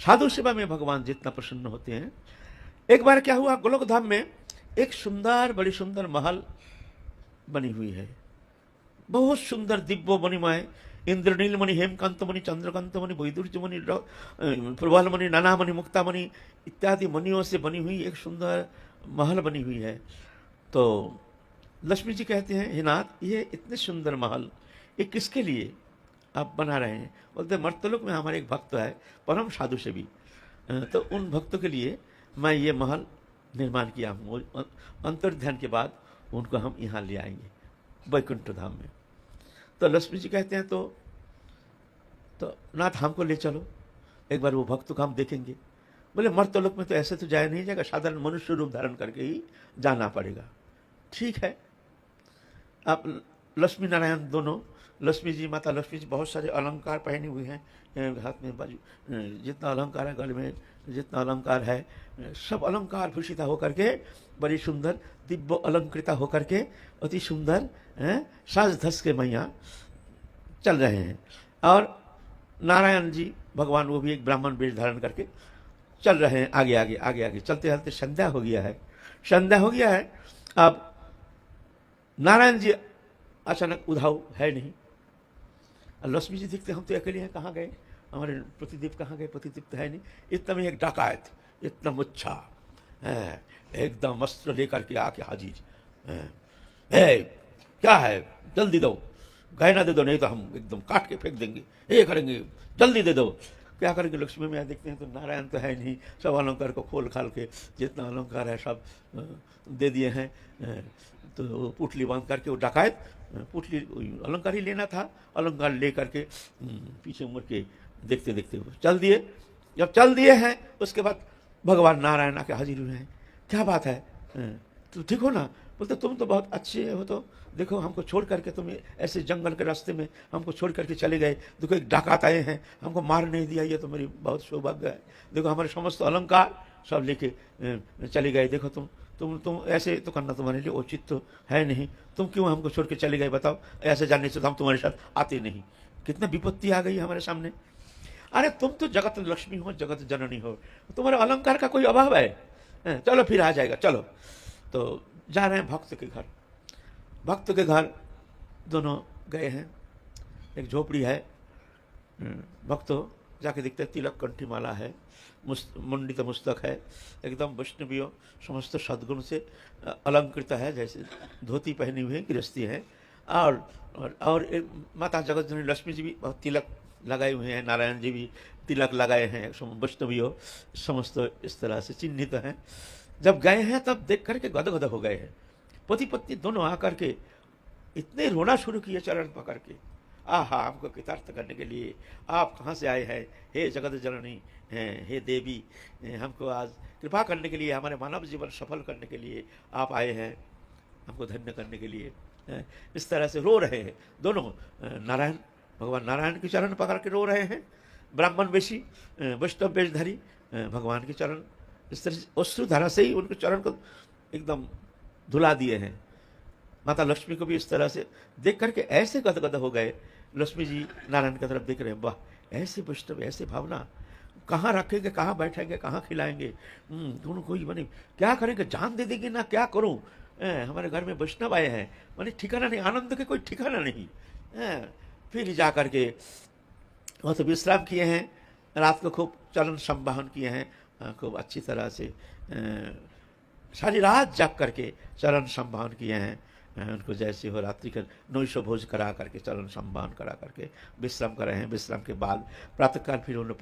साधु सेवा में भगवान जितना प्रसन्न होते हैं। एक बार क्या हुआ, गोलोक धाम में एक सुंदर, बड़ी सुंदर महल बनी हुई है, बहुत सुंदर दिव्य मणिमय, इंद्रनील मणि, हेमकांत मणि, चंद्रकांत मणि, वैदुर्य मणि, प्रबल मणि, नाना मणि, मुक्ता मणि इत्यादि मणियों से बनी हुई एक सुंदर महल बनी हुई है। तो लक्ष्मी जी कहते हैं, हे नाथ, ये इतने सुंदर महल ये किसके लिए आप बना रहे हैं? बोलते मर्तलोक में हमारे एक भक्त है, परम साधु सेवी, तो उन भक्तों के लिए मैं ये महल निर्माण किया हूँ। अंतर्ध्यान के बाद उनको हम यहाँ ले आएंगे वैकुंठ धाम में। तो लक्ष्मी जी कहते हैं, तो नाथ हमको ले चलो, एक बार वो भक्त को हम देखेंगे। बोले मर्तलोक में तो ऐसे तो जाया नहीं जाएगा, साधारण मनुष्य रूप धारण करके ही जाना पड़ेगा। ठीक है, आप लक्ष्मी नारायण दोनों, लक्ष्मी जी, माता लक्ष्मी जी बहुत सारे अलंकार पहने हुए हैं, हाथ में बाजू जितना अलंकार है, गले में जितना अलंकार है, सब अलंकार भूषिता होकर के, बड़ी सुंदर दिव्य अलंकृता होकर के, अति सुंदर साज धस के मैया चल रहे हैं। और नारायण जी भगवान वो भी एक ब्राह्मण वेश धारण करके चल रहे हैं, आगे आगे आगे आगे चलते चलते संध्या हो गया है, संध्या हो गया है। अब नारायण जी अचानक उधाव है नहीं, लक्ष्मी जी दिखते हम तो अकेले हैं, कहाँ गए हमारे प्रतिदीप, कहाँ गए प्रतिदीप तो है नहीं। इतना में एक डकायत, इतना मुच्छा एकदम वस्त्र लेकर के आके हाजिर, क्या है, जल्दी दो, गहना दे दो, नहीं तो हम एकदम काट के फेंक देंगे, ये करेंगे, जल्दी दे दो। क्या करेंगे, लक्ष्मी में देखते हैं तो नारायण तो है नहीं, सब अलंकार को खोल खाल के जितना अलंकार है सब दे दिए हैं। तो पुटली बांध करके वो डकायत पुटली अलंकार ही लेना था, अलंकार ले करके पीछे मुड़ के देखते देखते चल दिए। जब चल दिए हैं उसके बाद भगवान नारायण आके हाजिर हुए हैं। क्या बात है, तो ठीक हो ना? बोलते तुम तो बहुत अच्छे हो, तो देखो हमको छोड़ करके तुम ऐसे जंगल के रास्ते में हमको छोड़ करके चले गए, देखो एक डाकात आए हैं, हमको मार नहीं दिया, ये तो मेरी बहुत सौभाग्य है। देखो हमारे समस्त अलंकार सब लेके चले गए, देखो तुम ऐसे तो करना तुम्हारे लिए उचित तो है नहीं, तुम क्यों हमको छोड़ के चले गए बताओ? ऐसे जानने से तो हम तुम्हारे साथ आते नहीं। कितना विपत्ति आ गई हमारे सामने। अरे तुम तो जगत लक्ष्मी हो, जगत जननी हो, तुम्हारे अलंकार का कोई अभाव है? चलो फिर आ जाएगा, चलो। तो जा रहे हैं भक्त के घर, भक्त के घर दोनों गए हैं, एक झोपड़ी है, भक्त जाके देखते हैं तिलक कंठी माला है, मंडित मुस्तक है, एकदम वैष्णवीय समस्त सद्गुण से अलंकृत है, जैसे धोती पहनी हुई है, गृहस्थी है। और माता जगत जननी लक्ष्मी जी भी बहुत तिलक लगाए हुए हैं, नारायण जी भी तिलक लगाए हैं, वैष्णवीय समस्त इस तरह से चिन्हित हैं। जब गए हैं तब देख करके गदगद हो गए हैं, पति पत्नी दोनों आकर के इतने रोना शुरू किए चरण पकड़ के, आहा हमको कृतार्थ करने के लिए आप कहाँ से आए हैं, हे जगत जननी, हे देवी, हमको आज कृपा करने के लिए, हमारे मानव जीवन सफल करने के लिए आप आए हैं, हमको धन्य करने के लिए। इस तरह से रो रहे हैं दोनों, नारायण भगवान नारायण के चरण पकड़ के रो रहे हैं, ब्राह्मण वेशी वैष्णव वेशधारी भगवान के चरण इस तरह से अश्रुधारा से ही उनके चरण को एकदम धुला दिए हैं। माता लक्ष्मी को भी इस तरह से देख करके ऐसे गदगद हो गए। लक्ष्मी जी नारायण की तरफ देख रहे हैं, वाह ऐसे वैष्णव, ऐसे भावना, कहाँ रखेंगे, कहाँ बैठेंगे, कहाँ खिलाएंगे, दोनों कोई बने, क्या करेंगे, जान दे देंगे ना, क्या करूं, हमारे घर में वैष्णव आए हैं, माने ठिकाना नहीं, आनंद के कोई ठिकाना नहीं। फिर जा करके वह तो विश्राम किए हैं, रात को खूब चलन संवाहन किए हैं, खूब अच्छी तरह से सारी रात जाग करके चरण संवाहन किए हैं। उनको जैसे हो रात्रि का नैश भोज करा करके, चरण संवाहन करा करके विश्राम कर रहे हैं। विश्राम के बाद प्रातःकाल फिर उन्होंने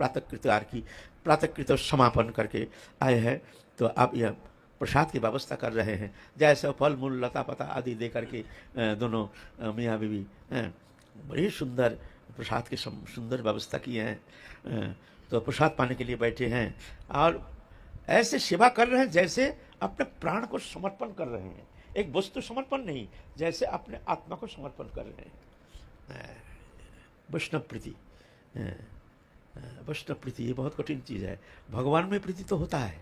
प्रातःकृत समापन करके आए हैं। तो आप यह प्रसाद की व्यवस्था कर रहे हैं, जैसे फल मूल लता पता आदि दे करके दोनों मियाँ बीवी बड़ी सुंदर प्रसाद की सुंदर व्यवस्था किए हैं। तो प्रसाद पाने के लिए बैठे हैं और ऐसे सेवा कर रहे हैं जैसे अपने प्राण को समर्पण कर रहे हैं, एक वस्तु समर्पण नहीं, जैसे अपने आत्मा को समर्पण कर रहे हैं। वैष्णव प्रीति, वैष्णव प्रीति ये बहुत कठिन चीज़ है। भगवान में प्रीति तो होता है,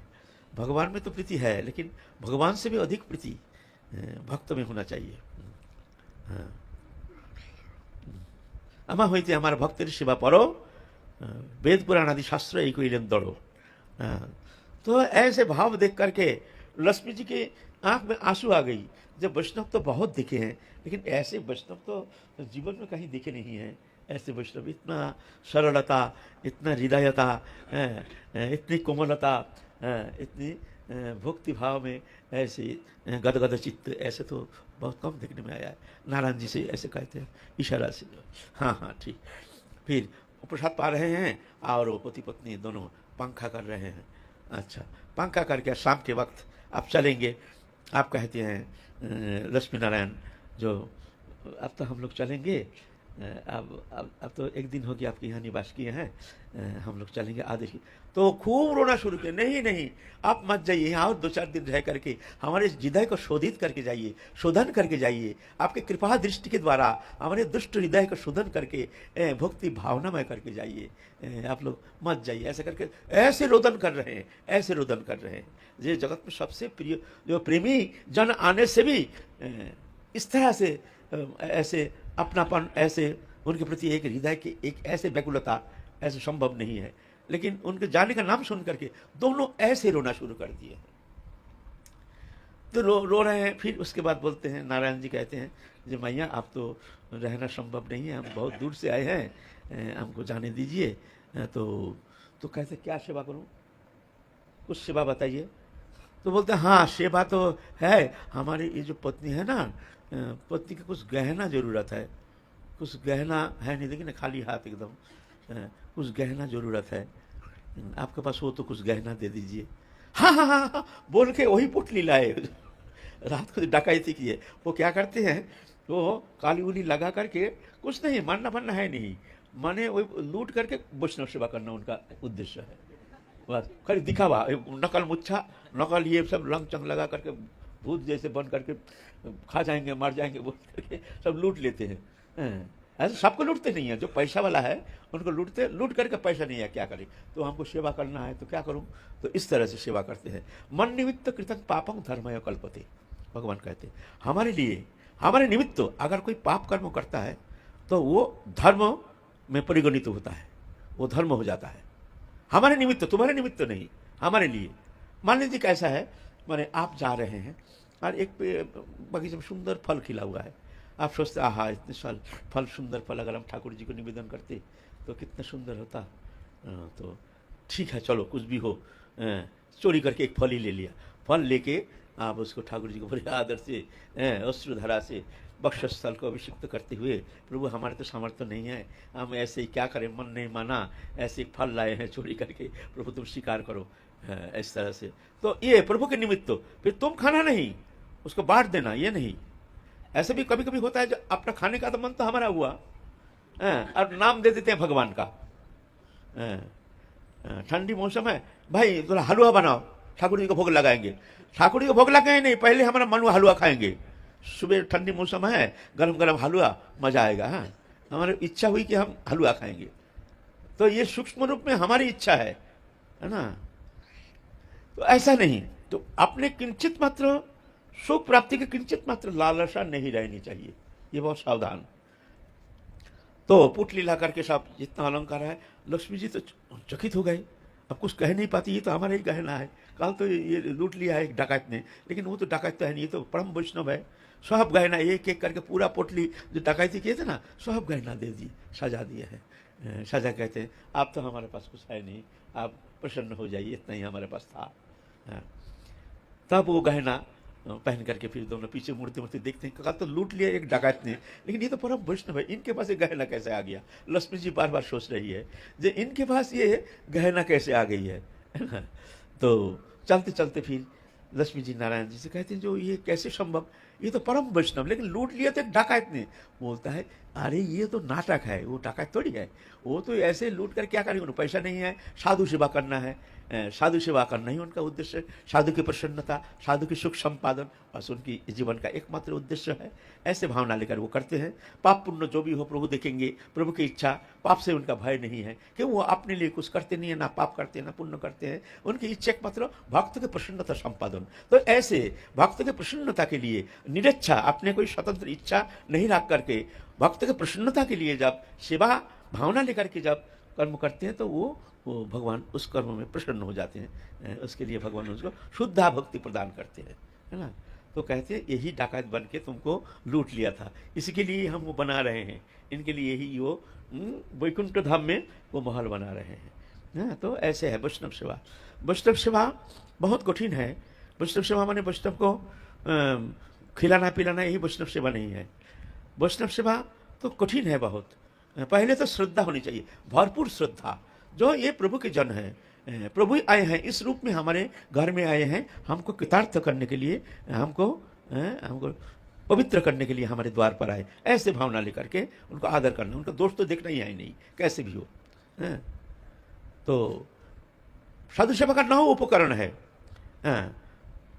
भगवान में तो प्रीति है, लेकिन भगवान से भी अधिक प्रीति भक्त में होना चाहिए। अमा होती हमारे भक्तर सेवा परो वेद पुराण आदि शास्त्र एक लेन दौड़ो। तो ऐसे भाव देख करके लक्ष्मी जी के आंख में आंसू आ गई। जब वैष्णव तो बहुत दिखे हैं, लेकिन ऐसे वैष्णव तो जीवन में कहीं दिखे नहीं हैं। ऐसे वैष्णव, इतना सरलता, इतना हृदयता, इतनी कोमलता, इतनी भक्ति भाव में ऐसे गदगद चित्त, ऐसे तो बहुत कम देखने में आया है। नारायण जी से ऐसे कहते हैं इशारा से। हाँ हाँ ठीक। फिर प्रसाद पा रहे हैं और वो पति पत्नी दोनों पंखा कर रहे हैं। अच्छा, पंखा करके शाम के वक्त आप चलेंगे। आप कहते हैं लक्ष्मी नारायण जो अब तो हम लोग चलेंगे, अब तो एक दिन हो गया आपके यहाँ निवास किए हैं, हम लोग चलेंगे आधे की। तो खूब रोना शुरू किया, नहीं नहीं आप मत जाइए, यहाँ और 2-4 दिन रह करके हमारे हृदय को शोधित करके जाइए, शोधन करके जाइए। आपके कृपा दृष्टि के द्वारा हमारे दुष्ट हृदय को शोधन करके भक्ति भावनामय करके जाइए, आप लोग मत जाइए। ऐसे करके ऐसे रोदन कर रहे हैं, ऐसे रोदन कर रहे हैं। ये जगत में सबसे प्रिय जो प्रेमी जन आने से भी इस तरह से ऐसे अपनापन, ऐसे उनके प्रति एक हृदय की एक ऐसे व्याकुलता ऐसे संभव नहीं है। लेकिन उनके जाने का नाम सुन करके दोनों ऐसे रोना शुरू कर दिए। तो रो रहे हैं। फिर उसके बाद बोलते हैं, नारायण जी कहते हैं जी मैया आप तो रहना संभव नहीं है, हम बहुत दूर से आए हैं, हमको जाने दीजिए। तो कहते क्या सेवा करूं, कुछ सेवा बताइए। तो बोलते हैं हाँ सेवा तो है, हमारी ये जो पत्नी है ना, पत्नी की कुछ गहना जरूरत है। कुछ गहना है नहीं, देखिए ना खाली हाथ एकदम, कुछ गहना जरूरत है, आपके पास हो तो कुछ गहना दे दीजिए। हाँ हाँ हाँ हाँ बोल के वही पुटली लाए। रात को डकैती की है। वो क्या करते हैं, वो काली उली लगा करके, कुछ नहीं मानना मानना है नहीं, माने वो लूट करके वैष्णव सेवा करना उनका उद्देश्य है। बस खाली दिखावा, नकल मुच्छा, नकल ये सब रंग चंग लगा करके भूत जैसे बन करके खा जाएंगे मर जाएंगे बोल करके सब लूट लेते हैं। ऐसे सबको लूटते नहीं है, जो पैसा वाला है उनको लूटते, लूट करके पैसा नहीं है क्या करें, तो हमको सेवा करना है तो क्या करूं, तो इस तरह से सेवा करते हैं। मन निमित्त कृतन पापम धर्मय कल्पते, भगवान कहते हैं हमारे लिए, हमारे निमित्त अगर कोई पाप कर्म करता है तो वो धर्म में परिगणित होता है, वो धर्म हो जाता है। हमारे निमित्त, तुम्हारे निमित्त नहीं, हमारे लिए। मान लीजिए कैसा है, माने आप जा रहे हैं और एक बगीचे में सुंदर फल खिला हुआ है, आप सोचते आहा इतने साल फल, सुंदर फल अगर हम ठाकुर जी को निवेदन करते तो कितना सुंदर होता। तो ठीक है चलो कुछ भी हो, चोरी करके एक फल ही ले लिया। फल लेके आप उसको ठाकुर जी को बड़े आदर से, अश्रुधारा से बक्षस्थल को अभिषिक्त करते हुए, प्रभु हमारे तो सामर्थ्य नहीं है, हम ऐसे ही क्या करें, मन नहीं माना, ऐसे एक फल लाए हैं चोरी करके, प्रभु तुम स्वीकार करो, इस तरह से। तो ये प्रभु के निमित्त, फिर तुम खाना नहीं, उसको बांट देना, ये नहीं। ऐसे भी कभी कभी होता है जो अपना खाने का तो मन तो हमारा हुआ, और नाम दे देते हैं भगवान का। ठंडी मौसम है, भाई थोड़ा हलवा बनाओ, ठाकुर जी को भोग लगाएंगे। ठाकुर जी को भोग लगाए नहीं, पहले हमारा मन हलवा खाएंगे। सुबह ठंडी मौसम है, गरम गरम हलवा, मजा आएगा। हाँ, हमारी इच्छा हुई कि हम हलवा खाएंगे, तो ये सूक्ष्म रूप में हमारी इच्छा है ना। तो ऐसा नहीं, तो अपने किंचित मात्र सुख प्राप्ति के किंचित मात्र लालसा नहीं रहनी चाहिए, ये बहुत सावधान। तो पुटली ला करके सब जितना अलंकार है, लक्ष्मी जी तो चकित हो गए, अब कुछ कह नहीं पाती, ये तो हमारा ही गहना है, कल तो ये लूट लिया है एक डकैत ने, लेकिन वो तो डकैत तो है नहीं, ये तो परम वैष्णव है। सब गहना एक एक करके पूरा पोटली जो डकैती किए थे ना, सब गहना दे दी, सजा दिया है। सजा कहते हैं आप तो हमारे पास कुछ है नहीं, आप प्रसन्न हो जाइए, इतना ही हमारे पास था। तब वो गहना पहन करके फिर दोनों पीछे मुड़ते मुड़ते देखते हैं, कल तो लूट लिया एक डकैत ने, लेकिन ये तो परम वैष्णव है, इनके पास ये गहना कैसे आ गया। लक्ष्मी जी बार बार सोच रही है जो इनके पास ये गहना कैसे आ गई है ना। तो चलते चलते फिर लक्ष्मी जी नारायण जी से कहते हैं जो ये कैसे संभव, ये तो परम वैष्णव, लेकिन लूट लिया तो एक डकैत ने। बोलता है अरे ये तो नाटक है, वो डकैत थोड़ी है, वो तो ऐसे लूट कर क्या करेंगे, पैसा नहीं है, साधु सेवा करना है, साधु सेवा करना ही उनका उद्देश्य है, साधु की प्रसन्नता, साधु की सुख संपादन, बस उनकी जीवन का एकमात्र उद्देश्य है। ऐसे भावना लेकर वो करते हैं। पाप पुण्य जो भी हो प्रभु देखेंगे, प्रभु की इच्छा, पाप से उनका भय नहीं है, कि वो अपने लिए कुछ करते नहीं है, ना पाप करते हैं ना पुण्य करते हैं, उनकी इच्छा एकमात्र भक्त की प्रसन्नता संपादन। तो ऐसे भक्त की प्रसन्नता के लिए निरच्छा, अपने कोई स्वतंत्र इच्छा नहीं रख करके भक्त की प्रसन्नता के लिए जब सेवा भावना लेकर के जब कर्म करते हैं तो वो भगवान उस कर्म में प्रसन्न हो जाते हैं। उसके लिए भगवान उसको शुद्धा भक्ति प्रदान करते हैं, है ना। तो कहते हैं यही डाकत बन के तुमको लूट लिया था, इसके लिए हम वो बना रहे हैं, इनके लिए ही वो वैकुंठ धाम में वो महल बना रहे हैं। हाँ, तो ऐसे है वैष्णव सेवा। वैष्णव सेवा बहुत कठिन है। वैष्णव सेवा माने वैष्णव को खिलाना पिलाना, यही वैष्णव सेवा नहीं है। वैष्णव सेवा तो कठिन है बहुत। पहले तो श्रद्धा होनी चाहिए, भरपूर श्रद्धा। जो ये प्रभु के जन हैं, प्रभु आए हैं इस रूप में, हमारे घर में आए हैं हमको कृतार्थ करने के लिए, हमको पवित्र करने के लिए हमारे द्वार पर आए, ऐसे भावना लेकर के उनको आदर करना। उनका दोष तो देखना ही है नहीं, कैसे भी हो। तो साधु सेवा का 9 उपकरण है।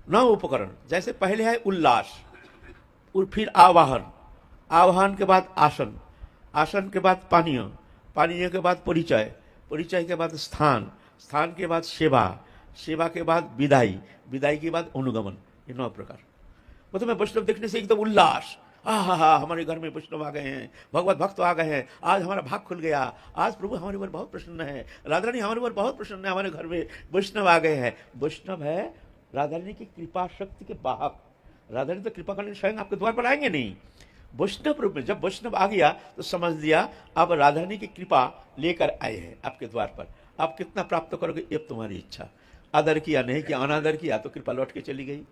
9 उपकरण, जैसे पहले है उल्लास, फिर आवाहन, आवाहन के बाद आसन, आसन के बाद पानीय, पानीय के बाद परिचय, परिचय के बाद स्थान, स्थान के बाद सेवा, सेवा के बाद विदाई, विदाई के बाद अनुगमन। ये 9 प्रकार। वो तो मैं वैष्णव देखने से एकदम उल्लास, हा हमारे घर में वैष्णव आ गए हैं, भगवत भक्त आ गए हैं, आज हमारा भाग खुल गया, आज प्रभु हमारे ऊपर बहुत प्रसन्न है, राधा रानी हमारे ऊपर बहुत प्रसन्न है, हमारे घर में वैष्णव आ गए हैं। वैष्णव है राधा रानी की कृपा शक्ति के वाहक। राधा रानी तो कृपा करने स्वयं आपके द्वार पर आएंगे नहीं। वैष्णव रूप में जब वैष्णव आ गया तो समझ लिया अब राधा रानी की कृपा लेकर आए हैं आपके द्वार पर। आप कितना प्राप्त करोगे ये तुम्हारी इच्छा। आदर किया नहीं किया, अनादर किया तो कृपा लौट के चली गई।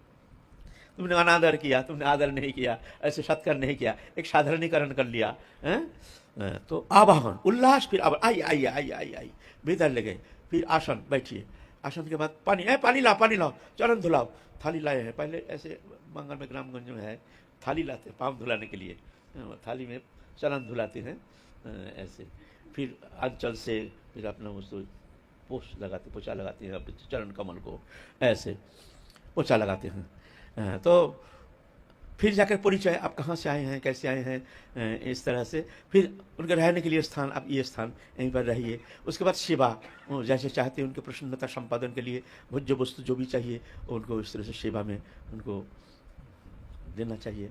तुमने अनादर किया, तुमने आदर नहीं किया, ऐसे सत्कार नहीं किया, एक साधारणीकरण कर लिया है? तो आवाहन उल्लास, फिर अब आइए आइए आइए आइए आइए, भीतर ले गए। फिर आसन, बैठिए। आसन के बाद पानी, पानी लाओ, पानी लाओ, चरण धुलाओ। थाली लाए हैं, पहले ऐसे मंगल में ग्रामगंज में है थाली लाते हैं पाँव धुलाने के लिए, थाली में चरण धुलाते हैं ऐसे। फिर अंचल से फिर अपना उसको पोछा लगाते हैं चरण कमल को, ऐसे पोछा लगाते हैं। तो फिर जाकर परिचय, आप कहाँ से आए हैं, कैसे आए हैं, इस तरह से। फिर उनके रहने के लिए स्थान, आप ये स्थान यहीं पर रहिए। उसके बाद सेवा, जैसे चाहते हैं उनके प्रसन्नता संपादन के लिए भोज्य वस्तु जो भी चाहिए उनको इस तरह से सेवा में उनको देना चाहिए।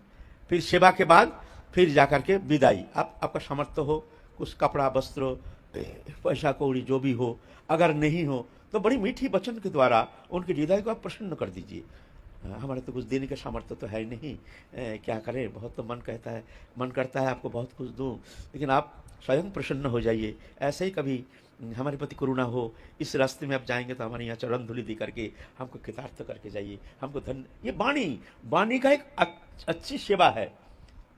फिर सेवा के बाद फिर जाकर के विदाई। आपका सामर्थ्य हो, कुछ कपड़ा वस्त्र पैसा कौड़ी जो भी हो, अगर नहीं हो तो बड़ी मीठी वचन के द्वारा उनके हृदय को आप प्रसन्न कर दीजिए। हमारे तो कुछ देने का सामर्थ्य तो है नहीं, क्या करें, बहुत तो मन कहता है, मन करता है आपको बहुत कुछ दूं, लेकिन आप स्वयं प्रसन्न हो जाइए। ऐसे ही कभी हमारे प्रति करुणा हो, इस रास्ते में आप जाएंगे तो हमारे यहाँ चरण धूलि दी करके हमको कृतार्थ करके जाइए, हमको धन। ये वाणी का एक अच्छी सेवा है।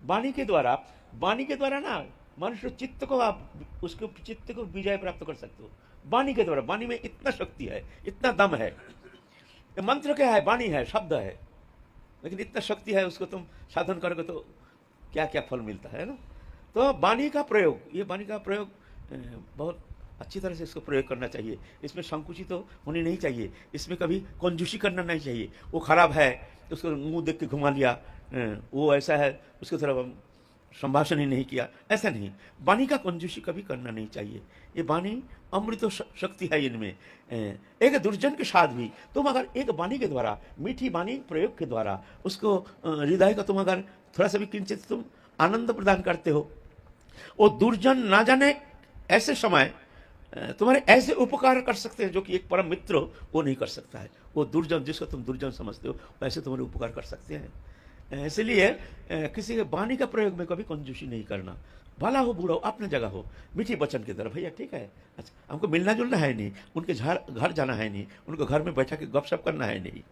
वाणी के द्वारा ना मनुष्य चित्त को, आप उसके चित्त को विजय प्राप्त कर सकते हो वाणी के द्वारा। वाणी में इतना शक्ति है, इतना दम है। मंत्र क्या है, वाणी है, शब्द है, लेकिन इतना शक्ति है, उसको तुम साधन करोगे तो क्या क्या फल मिलता है ना। तो वाणी का प्रयोग, ये वाणी का प्रयोग बहुत अच्छी तरह से इसको प्रयोग करना चाहिए। इसमें संकुचित तो होनी नहीं चाहिए, इसमें कभी कंजूसी करना नहीं चाहिए। वो खराब है उसको मुंह देख के घुमा लिया, वो ऐसा है उसकी तरफ संभाषण ही नहीं किया, ऐसा नहीं। वाणी का कंजूसी कभी करना नहीं चाहिए। ये वाणी अमृत शक्ति है इनमें। एक दुर्जन के साथ भी तुम अगर एक वाणी के द्वारा, मीठी वाणी प्रयोग के द्वारा उसको हृदय का तुम अगर थोड़ा सा भी किंचित तुम आनंद प्रदान करते हो, वो दुर्जन ना जाने ऐसे समय तुम्हारे ऐसे उपकार कर सकते हैं जो कि एक परम मित्र वो नहीं कर सकता है। वो दुर्जन जिसको तुम दुर्जन समझते हो वैसे तुम्हारे उपकार कर सकते हैं। इसलिए किसी के वाणी का प्रयोग में कभी कंजूसी नहीं करना। भला हो बूढ़ा हो, अपना जगह हो, मीठी वचन की तरफ, भैया ठीक है, अच्छा हमको मिलना जुलना है नहीं, उनके घर जाना है नहीं, उनको घर में बैठा के गपशप करना है नहीं,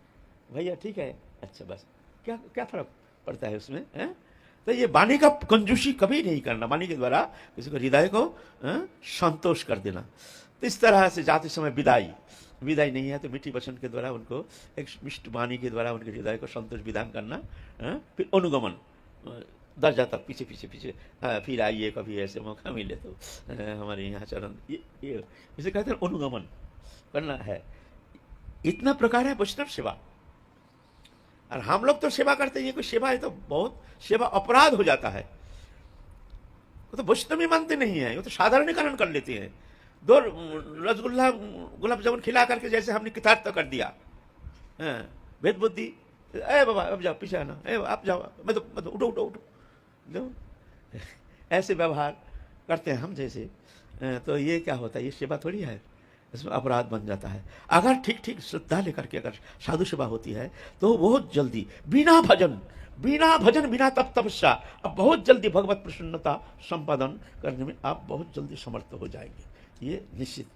भैया ठीक है, अच्छा बस क्या क्या फर्क पड़ता है उसमें, है? तो ये वाणी का कंजूसी कभी नहीं करना, वाणी के द्वारा किसी को हृदय को संतोष कर देना। तो इस तरह से जाते समय विदाई नहीं है तो मीठी वचन के द्वारा उनको एक मिष्ट वाणी के द्वारा उनके हृदय को संतोष विधान करना। फिर अनुगमन, दर्जा तक पीछे पीछे पीछे, फिर आइए कभी ऐसे मौका मिले तो हमारे यहाँ चरण, ये इसे कहते हैं अनुगमन करना है। इतना प्रकार है वैष्णव सेवा। और हम लोग तो सेवा करते हैं, कोई सेवा है तो बहुत सेवा अपराध हो जाता है। वो तो वैष्णवी मानते नहीं है, वो तो साधारणीकरण कर लेते हैं। 2 रसगुल्ला गुलाब जामुन खिला करके जैसे हमने कृतार्थ कर दिया, भेद बुद्धि, ए बाबा अब जाओ पीछे आना, ए आप जाओ, मैं तो उठो, ऐसे व्यवहार करते हैं हम जैसे। तो ये क्या होता है, ये सेवा थोड़ी है, इसमें अपराध बन जाता है। अगर ठीक ठीक श्रद्धा लेकर के अगर साधु सेवा होती है तो बहुत जल्दी बिना भजन बिना तप तपस्या अब बहुत जल्दी भगवत प्रसन्नता संपादन करने में आप बहुत जल्दी समर्थ हो जाएंगे, ये निश्चित